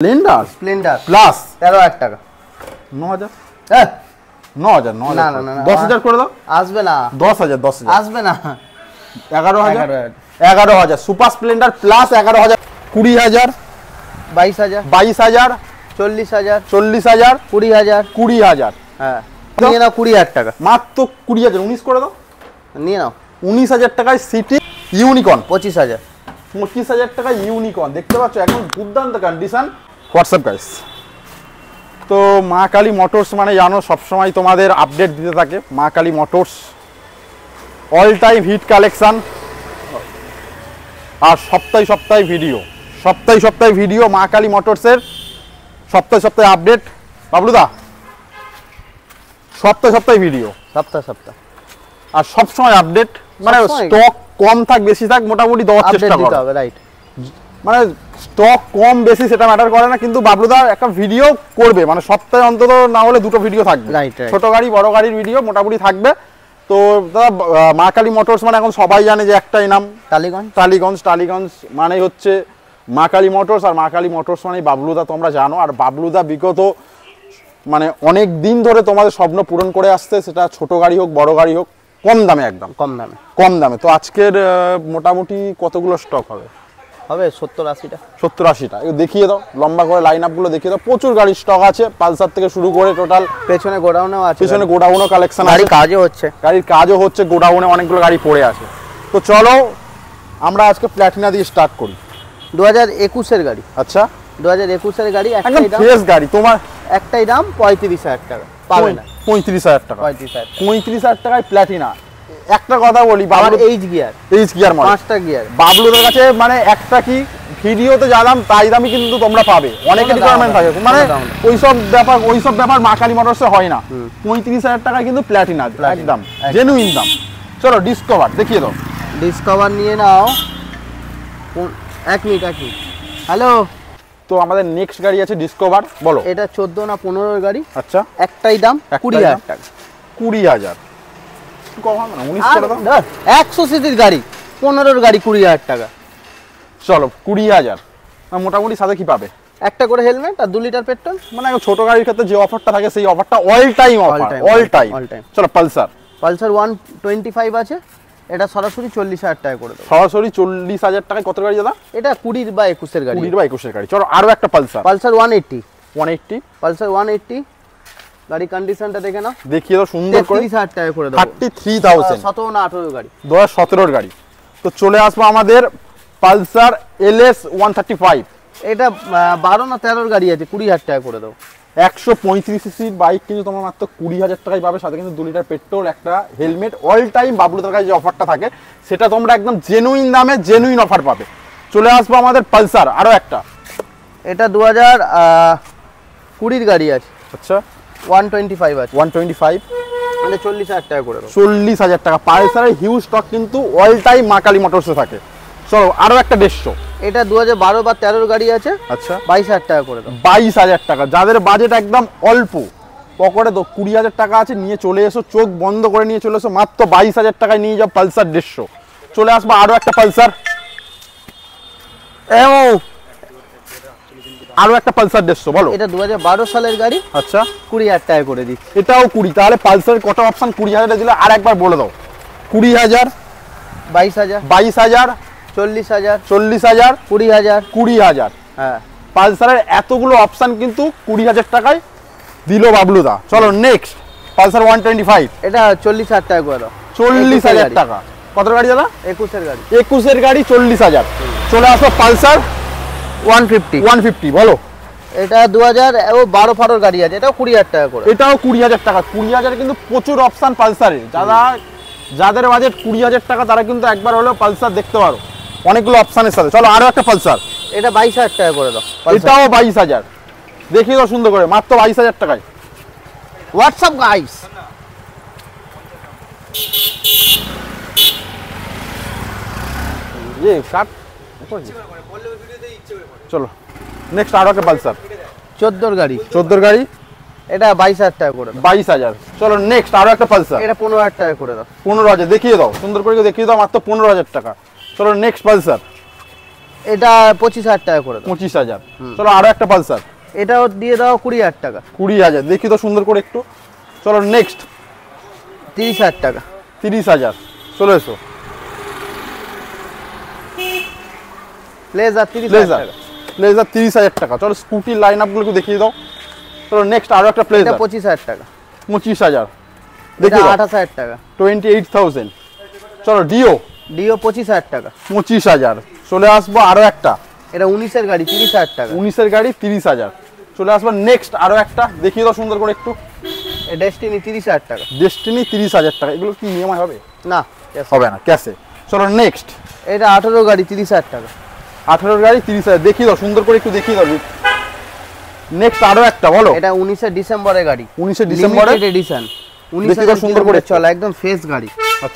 Splendor Splendor plus 13,000 টাকা 9,000 হ্যাঁ 9,000 না না না 10,000 করে দাও। আসবে না 10,000 আসবে না 11,000 সুপার স্প্লেন্ডার প্লাস 11,000 20,000 22,000 22,000 40,000 40,000 20,000 20,000 হ্যাঁ নিয়ে নাও 20,000 টাকা মাত্র 20,000 19 করে দাও। নিয়ে নাও 19,000 টাকায় সিটি ইউনিকর্ন 25,000 25,000 টাকা ইউনিকর্ন দেখতে পাচ্ছ একদম দুর্দান্ত কন্ডিশন। হোয়াটসঅ্যাপ গাইস, তো মা কালী মোটরস মানে জানো সবসময় তোমাদের আপডেট দিতে থাকে। Maa Kali motors all time hit collection আর সপ্তাহে ভিডিও মা কালী মোটরসের সপ্তাহে আপডেট। বাবলুদা সপ্তাহে ভিডিও সপ্তাহ আর সবসময় আপডেট, মানে স্টক কম থাক বেশি থাক মোটামুটি দেওয়ার চেষ্টা করতে হবে। রাইট, মানে স্টক কম বেশি সেটা ম্যাটার করে না, কিন্তু বাবলুদা একটা ভিডিও করবে, মানে সপ্তাহে অন্তত না হলে দুটো ভিডিও থাকবে। ছোট গাড়ি বড় গাড়ির ভিডিও মোটামুটি থাকবে। তো দাদা মা কালী মোটরস মানে এখন সবাই জানে যে একটাই নাম টালিগঞ্জ মানে হচ্ছে মা কালী মোটরস। আর মা কালী মোটরস মানে বাবলুদা তোমরা জানো। আর বাবলুদা বিগত মানে অনেক দিন ধরে তোমাদের স্বপ্ন পূরণ করে আসছে, সেটা ছোট গাড়ি হোক বড় গাড়ি হোক, কম দামে একদম কম দামে। তো আজকের মোটামুটি কতগুলো স্টক হবে 70-80টা দেখিয়ে দাও, লম্বা করে লাইন আপ গুলো দেখিয়ে দাও। প্রচুর গাড়ির স্টক আছে, পালসার থেকে শুরু করে টোটাল পেছনে গোডাউনও আছে, পেছনে গোডাউনও কালেকশন আছে, গাড়ির কাজও হচ্ছে, গোডাউনে অনেকগুলো গাড়ি পড়ে আছে। তো চলো আমরা আজকে প্ল্যাটিনা দিয়ে স্টার্ট করি। 2021 এর গাড়ি। আচ্ছা 2021 এর গাড়ি, একদম ফ্রেশ গাড়ি। তোমার একটাই দাম 35,000 টাকা পাবে না। 35,000 টাকা 35,000 টাকায় প্ল্যাটিনা। একটা কথা বলি, বাবার এইচ গিয়ার মানে 5টা গিয়ার বাবলুদের কাছে মানে একটা কি ভিডিওতে যা দাম তাই দামই কিন্তু তোমরা পাবে। অনেকে রিকোয়ারমেন্ট থাকে, মানে ওইসব ব্যাপার মা কালী মোটরসে হয় না। 35,000 টাকায় কিন্তু প্ল্যাটিনা একদম জেনুইন দাম। চলো ডিসকভার দেখিয়ে দাও। ডিসকভার নিয়ে নাও। এক মিনিট হ্যালো। তো আমাদের নেক্সট গাড়ি আছে ডিসকভার, বলো। এটা 14 না 15 এর গাড়ি। আচ্ছা একটাই দাম 20,000 টাকা। 20,000 কম না, 19 করে দাও। 100 সিসির গাড়ি 15 এর গাড়ি 20,000 টাকা। চলো 20,000। মোটামুটি সাথে কি পাবে? একটা করে হেলমেট আর 2 লিটার পেট্রোল। মানে ছোট গাড়ির ক্ষেত্রে যে অফারটা থাকে সেই অফারটা অল টাইম। চলো পালসার 125 আছে, এটা সরাসরি 40,000 টাকা করে দেবো। সরাসরি 40,000 টাকায় কত গাড়ি দাদা? এটা 20 বা 21 এর গাড়ি। 20 বা 21 এর গাড়ি। চলো আরো একটা পালসার 180 পালসার 180 গাড়ি কন্ডিশনটা দেখে নাও, দেখিয়ে দাও সুন্দর করে। 33,000 টাকা করে দেবো। 33,000 17 না 18 গাড়ি, 2017 এর গাড়ি। তো চলে আসবো আমাদের পালসার LS 135। এটা 12 না 13 এর গাড়ি আছে, 20,000 টাকা করে দেবো। 135 সিসির বাইক কিন্তু তোমার মাত্র 20,000 টাকায় পাবে, সাথে কিন্তু 2 লিটার পেট্রোল, একটা হেলমেট। অল টাইম বাবলুদের কাছে যে অফারটা থাকে সেটা তোমরা একদম জেনুইন দামে জেনুইন অফার পাবে। চলে আসবো আমাদের পালসার আরো একটা। এটা 2020 গাড়ি আছে। আচ্ছা 125 আছে। 125 মানে 40,000 টাকা করে দেবো। 40,000 টাকা। পালসারের হিউজ স্টক কিন্তু অল টাইম মা কালী মোটরসে থাকে। চলো আরো একটা 150। এটা 2012 বা 13 গাড়ি আছে। আচ্ছা 22,000 টাকা করে দাও। 22,000 টাকা। যাদের বাজেট একদম অল্প, পকেটে তো 20,000 টাকা আছে, নিয়ে চলে এসো, চোখ বন্ধ করে নিয়ে চলে এসো, মাত্র 22,000 টাকায় নিয়ে যাও পালসার 150। চলে আসবো আরো একটা পালসার, আরো একটা পালসার 150। বলো। এটা 2012 সালের গাড়ি। আচ্ছা 20,000 টাকা করে দিই। এটাও 20। তাহলে পালসারের কত অপশন? 20,000 দিলে আর একবার বলে দাও। 20,000 22,000 40,000 40,000 20,000 হ্যাঁ, পালসারের এতগুলো অপশন কিন্তু 20,000 টাকায় দিল বাবলুদা। চলো নেক্সট পালসার 125। এটা 40,000 টাকা করে দাও। 40,000 টাকা। কত গাড়ি দাদা? 21 এর গাড়ি। 21 এর গাড়ি 40,000। চলে আসো পালসার 150। বলো। এটা 2012 গাড়ি আছে, এটাও 20,000 টাকা করে। এটাও 20,000 টাকা। 20,000 কিন্তু প্রচুর অপশন পালসারের। যাদের বাজেট 20,000 টাকা তারা কিন্তু একবার হলেও পালসার দেখতে পারো, অনেকগুলো অপশনের সাথে। চলো আরো একটা পালসার। এটা 22,000 টাকা করে দাও। এটাও 22,000। দেখিয়ে দাও সুন্দর করে, মাত্র 22,000 টাকায়। WhatsApp guys. চলো নেক্সট আরো একটা পালসার 14 গাড়ি। 14 গাড়ি। এটা 22,000 টাকা করে দাও। 22,000। চলো নেক্সট আরো একটা পালসার। এটা 15,000 টাকা করে দাও। 15,000 দেখিয়ে দাও সুন্দর করে, দেখিয়ে দাও, মাত্র 15,000 টাকা। চলো নেক্সট পালসার। এটা 25,000 টাকা করে দাও। 25,000। চলো আরো একটা পালসার, এটাও দিয়ে দাও 20,000 টাকা। 20,000 দেখি তো সুন্দর করে একটু। চলো নেক্সট 30,000 টাকা। 30,000। চলে এসো প্লেজার 30,000 টাকা। প্লেজার 30,000 টাকা। চলো স্কুটির লাইন আপগুলো একটু দেখিয়ে দাও। চলো নেক্সট আরো একটা প্লেজার, 25,000 টাকা। 25,000 এটা দেখি 28,000 টাকা। 28,000। চলো ডিও 25,000 টাকা। 25,000। চলে আসবো আরো একটা, এটা 19 এর গাড়ি 30,000 টাকা। 19 এর গাড়ি 30,000। চলে আসবো নেক্সট আরো একটা, দেখিয়ে দাও সুন্দর করে একটু। ডেস্টিনি 30,000 টাকা। ডেস্টিনি 30,000 টাকা। এগুলো কি নিয়মাই হবে? না হবে না, ক্যাশে। চলো নেক্সট এটা 18 গাড়ি 30,000 টাকা। 18 গাড়ি 30,000 দেখিয়ে দাও সুন্দর করে একটু দেখিয়ে দাও। নেক্সট আরো একটা বলো। এটা 19 এর ডিসেম্বরের গাড়ি, 19 এর ডিসেম্বরে এডিশন। 19 এর সুন্দর করে চলে একদম ফ্রেশ গাড়ি।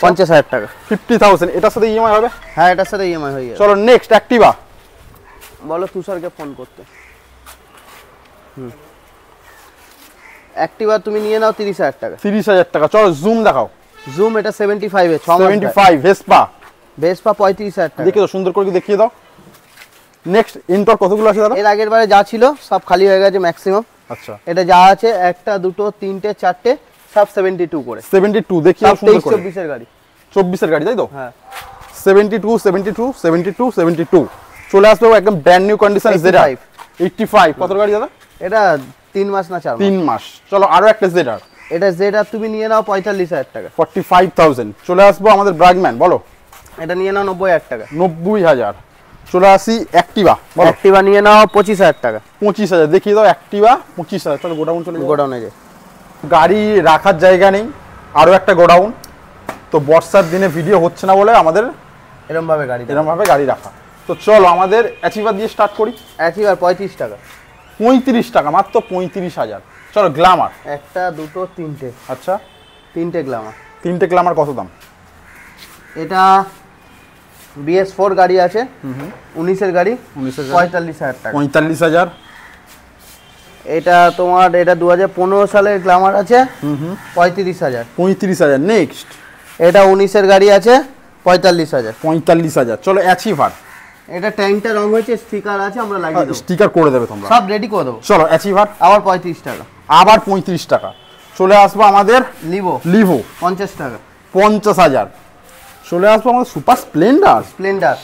50,000 টাকা। 50,000। এটার সাথে ইএমআই হবে? হ্যাঁ এটার সাথে ইএমআই হয়ে যাবে। চলো নেক্সট অ্যাক্টিভা, বলো তুষারকে ফোন করতে। অ্যাক্টিভা তুমি নিয়ে নাও 30,000 টাকা। 30,000 টাকা। চলো জুম দেখাও। জুম এটা 75 এ 6 মাস। 75। ভেসপা, ভেসপা 35,000 টাকা। দেখিয়ে দাও সুন্দর করে একটু দেখিয়ে দাও। নেক্সট ইন্টর কতগুলো আছে দাদা? এর আগের বারে যা ছিল সব খালি হয়ে গেছে ম্যাক্সিমাম। আচ্ছা, এটা যা আছে একটা দুটো তিনটে চারটে সব 72 করে। 72 দেখিয়ে দাও সুন্দর করে। 24 এর গাড়ি। 24 এর গাড়ি তাই তো? হ্যাঁ 72 72 72 72। চলে আসবে একদম ব্র্যান্ড নিউ কন্ডিশন জেডার 85। কত গাড়ি দাদা? এটা 3 মাস না 4 মাস। 3 মাস। চলো আরো একটা জেডার, এটা জেডার তুমি নিয়ে নাও 45,000 টাকা। 45,000। চলে আসবো আমাদের ব্রাগম্যান, বলো। এটা নিয়ে নাও 90,000 টাকা। 90,000। চলে আসি অ্যাক্টিভা, বলো। অ্যাক্টিভা নিয়ে নাও 25,000 টাকা। 25,000 দেখিয়ে দাও। অ্যাক্টিভা 25,000। চলো গোডাউন চলে যাও। গোডাউনে যে গাড়ি রাখার জায়গা নেই, আরো একটা গোডাউন। তো বর্ষার দিনে ভিডিও হচ্ছে না বলে আমাদের এরকম ভাবে গাড়ি রাখা। তো চলো আমাদের অ্যাচিভার দিয়ে স্টার্ট করি। অ্যাচিভার 35 টাকা। 35 টাকা, মাত্র 35,000। চলো গ্ল্যামার, একটা দুটো তিনটে, আচ্ছা তিনটে গ্ল্যামার। তিনটে গ্ল্যামার কত দাম? এটা BS4 গাড়ি আছে, 19 এর গাড়ি, 45,000 টাকা। 45,000। এটা তোমার এটা 2015 সালের গ্ল্যামার আছে, 35,000। 35,000। নেক্সট এটা 19 এর গাড়ি আছে, 45,000। 45,000। চলো অ্যাচিভার, এটা ট্যাঙ্কটা রং হয়েছে, স্টিকার আছে, আমরা লাগিয়ে দেব। স্টিকার করে দেবে তোমরা, সব রেডি করে দেবো। চলো অ্যাচিভার আবার 35 টাকা। আবার 35 টাকা। চলে আসবো আমাদের লিভো 50 টাকা। 50,000। চলে আসবো আমাদের সুপার স্প্লেন্ডার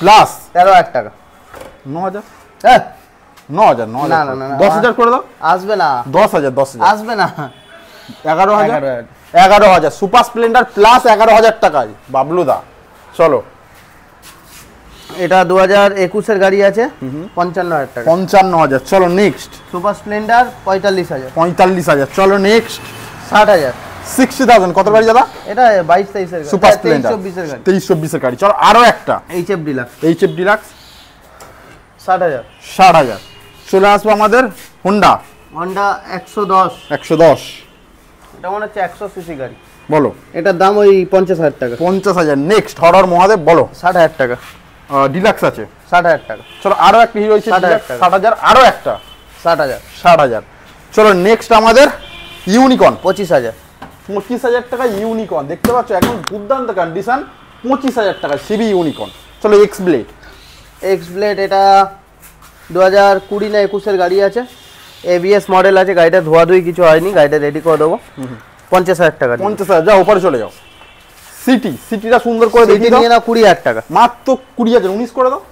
প্লাস 13,000 টাকা। 9,000। হ্যাঁ 9,000 না না না 10,000 করে দাও। আসবে না। 10,000 আসবে না। 11,000। 11,000 সুপার স্প্লেন্ডার প্লাস 11,000 টাকায় বাবলুদা। চলো এটা 2021 এর গাড়ি আছে, 55,000 টাকা। 55,000। চলো নেক্সট সুপার স্প্লেন্ডার 45,000। 45,000। চলো নেক্সট 60,000। 60,000। কত গাড়ি দাদা? এটা 22-23 এর গাড়ি, সুপার স্প্লেন্ডার 23-24 এর গাড়ি। 23-24 এর গাড়ি। চলো আরো একটা HF ডিলাক্স। HF deluxe 60,000। 60,000। চলে আসবো আমাদের হোন্ডা 110। 110। এটা মনে হচ্ছে 100 সিসি গাড়ি। বলো। এটার দাম ওই 50,000 টাকা। 50,000। নেক্সট হরর মহাদেব, বলো। 60,000 টাকা। ডিলাক্স আছে 60,000 টাকা। চলো আরো একটা হিরো আছে 60,000। আরো একটা 60,000। 60,000। চলো নেক্সট আমাদের ইউনিকর্ন 25,000। 25,000 টাকা ইউনিকর্ন, দেখতে পাচ্ছ একদম দুর্দান্ত কন্ডিশন। 25,000 টাকা সিবি ইউনিকর্ন। চলো এক্স ব্লেড এটা 2020 না 21 এর গাড়ি আছে, ABS মডেল আছে, গাড়িটা ধোয়াধুয়ি কিছু হয়নি, গাড়িটা রেডি করে দেবো। 50,000 টাকা। 50,000। যাও উপরে চলে যাও। সিটিটা সুন্দর করে দেখিয়ে দাও। নিয়ে নাও 20,000 টাকা। মাত্র 20,000। 19 করে দাও।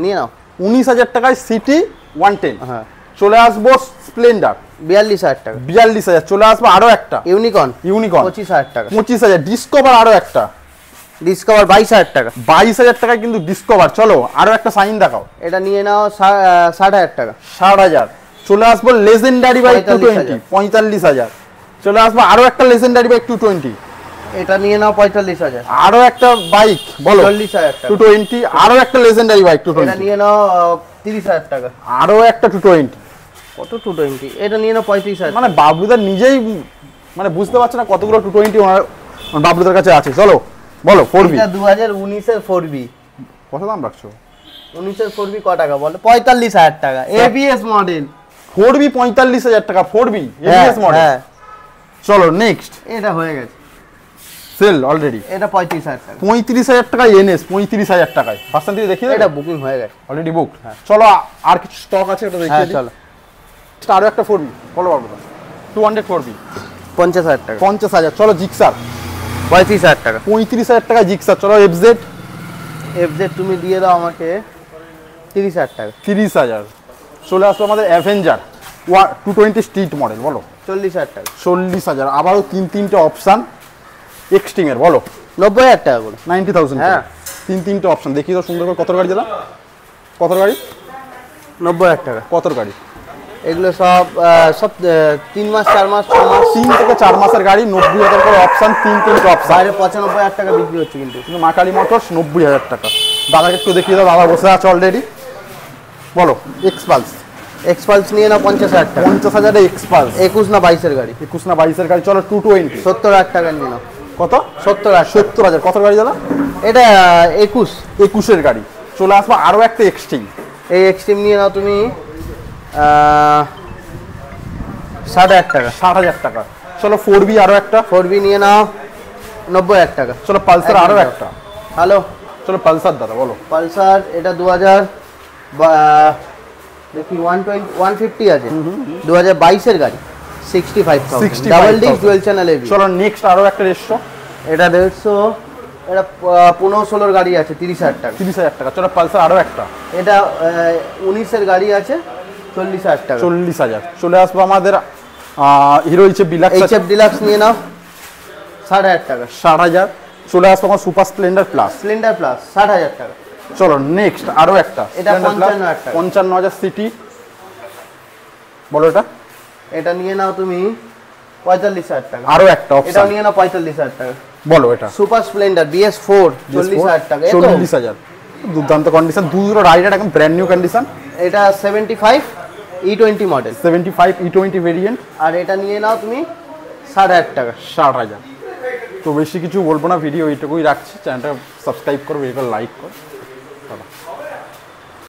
নিয়ে নাও 19,000 টাকায় সিটি 110। হ্যাঁ। চলে আসবো স্প্লেন্ডার 42,000 টাকা। 42,000। চলে আসবো আরো একটা ইউনিকর্ন 25,000 টাকা। 25,000। ডিসকভার আরো একটা ডিসকভার 22,000 টাকা। 22,000 টাকায় কিন্তু ডিসকভার। চলো আরো একটা সাইন দেখাও। এটা নিয়ে নাও 60,000 টাকা। 60,000। চলে আসবো লেজেন্ডারি বাইক 220 45,000। চলে আসবো আরো একটা লেজেন্ডারি বাইক 220। এটা নিয়ে নাও 45,000। আরো একটা বাইক বলো 40,000 টাকা। 220। আরো একটা লেজেন্ডারি বাইক 220। এটা নিয়ে নাও 30,000 টাকা। আরো একটা 220। কত 220? এটা নিয়ে নাও 35,000। মানে বাবলুদার নিজেই মানে বুঝতে পারছে না কতগুলো 220 ওনার বাবলুদার কাছে আছে। চলো বলো 4B। এটা 2019 এর 4B। কত দাম রাখছো? 19 এর 4B ক টাকা বলো? 45,000 টাকা। ABS মডেল 4B 45,000 টাকা। 4B ABS model. হ্যাঁ। চলো নেক্সট এটা হয়ে গেছে সেল অলরেডি। এটা 35,000 টাকা। 35,000 টাকা এনএস, 35,000 টাকায় ভার্সন 3 দেখিয়ে এটা বুকিং হয়ে গেছে অলরেডি বুক। চলো আর কিছু স্টক আছে এটা দেখিয়ে দিই। চলো আরো একটা 4B বলো পারবো না, 200 4B 50,000 টাকা। 50,000। চলো জিক্সার 35,000 টাকা। 35,000 টাকা জিক্সার। চলো এফজেড তুমি দিয়ে দাও আমাকে 30,000 টাকা। 30,000। চলে আসলো আমাদের অ্যাভেঞ্জার 220 স্ট্রিট মডেল, বলো 40,000 টাকা। 40,000। আবারও তিনটে অপশন এক্সট্রিম এর, বলো 90,000 টাকা করে। 90,000। হ্যাঁ তিনটে অপশন দেখি তো সুন্দর করে। কত গাড়ি দাদা, কত গাড়ি? 90,000 টাকা। কত গাড়ি? এগুলো সব 3 মাস 4 মাস 6 মাস 3 থেকে 4 মাসের গাড়ি। 90,000 করে অপশন, তিনটে অপশন। বাইরে 95,000 টাকা বিক্রি হচ্ছে কিন্তু। মা কালী মোটরস 90,000 টাকা। দাদাকে একটু দেখিয়ে দাও, দাদা বসে আছে অলরেডি। বলো এক্সপালস। এক্সপালস নিয়ে নাও 50,000 টাকা। 50,000 এক্সপালস। 21 না 22 এর গাড়ি। 21 না 22 এর গাড়ি। চলো 220। 70,000 টাকা নিয়ে নাও। কত? 70,000। 70,000। কত গাড়ি দাদা? এটা 21 এর গাড়ি। চলে আসবো আরো একটা এক্সট্রিম। এই এক্সট্রিম নিয়ে নাও তুমি 60,000 টাকা। 60,000 টাকা। চলো 4B আরো একটা। 4B নিয়ে নাও 90,000 টাকা। চলো পালসার আরো একটা। হ্যালো চলো পালসার দাদা বলো। পালসার এটা 2000 দেখি 150 আছে। 2022 এর গাড়ি 65,000 double disc dual channel AB. চলো নেক্সট আরো একটা 150। এটা 150। এটা 15-16 গাড়ি আছে 30,000 টাকা। 30,000 টাকা। চলো পালসার আরো একটা। এটা 19 এর গাড়ি আছে 40,000 টাকা। 40,000। চলে আসবো আমাদের hero HF deluxe. HF deluxe নিয়ে নাও 60,000 টাকা। 60,000। চলে আসবো আমার super Splendor plus. Splendor plus 60,000 টাকা। চলো নেক্সট আরো একটা। এটা 55,000 টাকা। 55,000 সিটি। বলো এটা। এটা নিয়ে নাও তুমি 45,000 টাকা। আরো একটা অপশন। এটা নিয়ে নাও 45,000 টাকা। বলো এটা। সুপার স্প্লেন্ডার BS4 40,000 টাকা। 40,000। দুর্দান্ত কন্ডিশন, দুটো রাইডার একদম ব্র্যান্ড নিউ কন্ডিশন। এটা 75 E20 মডেল। 75 E20 variant. আর এটা নিয়ে নাও তুমি 60,000 টাকা। 60,000। তো বেশি কিছু বলবো না, ভিডিও এইটুকুই রাখছি। চ্যানেলটা সাবস্ক্রাইব করো, ভিডিওটা লাইক করো।